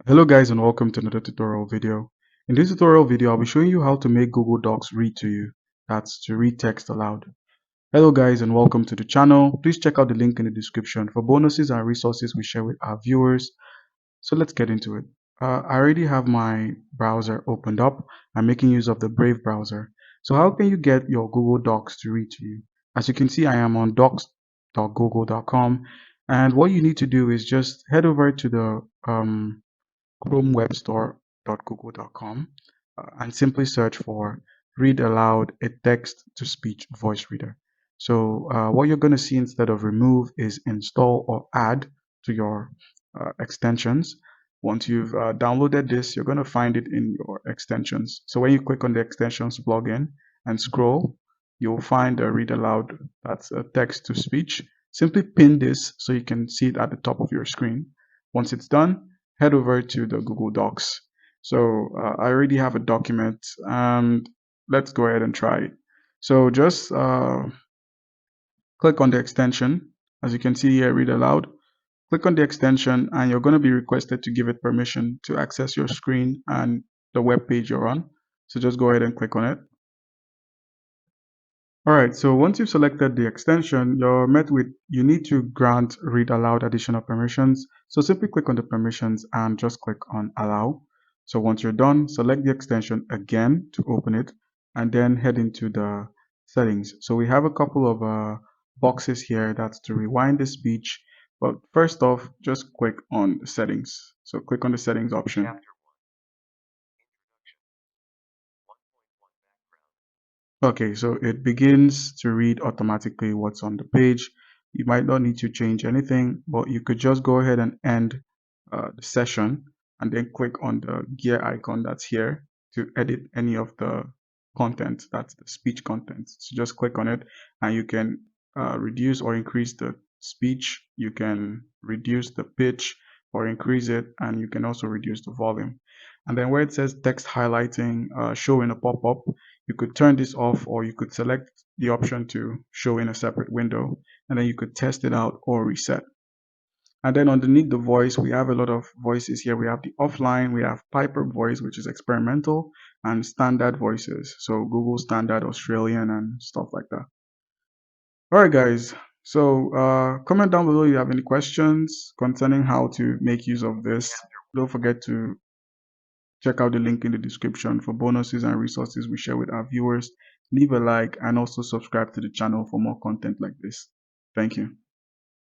Hello guys and welcome to another tutorial video. In this tutorial video, I'll be showing you how to make Google Docs read to you. That's to read text aloud. Hello guys and welcome to the channel. Please check out the link in the description for bonuses and resources we share with our viewers. So let's get into it. I already have my browser opened up. I'm making use of the Brave browser. So how can you get your Google Docs to read to you? As you can see, I am on docs.google.com, and what you need to do is just head over to the chromewebstore.google.com and simply search for read aloud a text to speech voice reader. So what you're going to see instead of remove is install or add to your extensions. Once you've downloaded this, you're going to find it in your extensions. So when you click on the extensions plugin and scroll, you'll find a read aloud, that's a text to speech. Simply pin this so you can see it at the top of your screen. Once it's done, head over to the Google Docs. So I already have a document, and let's go ahead and try it. So just click on the extension. As you can see here, read aloud. Click on the extension and you're going to be requested to give it permission to access your screen and the web page you're on. So just go ahead and click on it. Alright, so once you've selected the extension, you're met with, you need to grant read aloud additional permissions. So simply click on the permissions and just click on allow. So once you're done, select the extension again to open it and then head into the settings. So we have a couple of boxes here, that's to rewind the speech. But first off, just click on the settings. So click on the settings option. Okay, so it begins to read automatically what's on the page. You might not need to change anything, but you could just go ahead and end the session and then click on the gear icon that's here to edit any of the content, that's the speech content. So just click on it and you can reduce or increase the speech. You can reduce the pitch or increase it, and you can also reduce the volume. And then where it says text highlighting, show in a pop-up, you could turn this off, or you could select the option to show in a separate window, and then you could test it out or reset. And then underneath the voice, we have a lot of voices here. We have the offline, we have Piper voice, which is experimental, and standard voices. So Google standard, Australian, and stuff like that. All right, guys. So comment down below if you have any questions concerning how to make use of this. Don't forget to check out the link in the description for bonuses and resources we share with our viewers. Leave a like and also subscribe to the channel for more content like this. Thank you.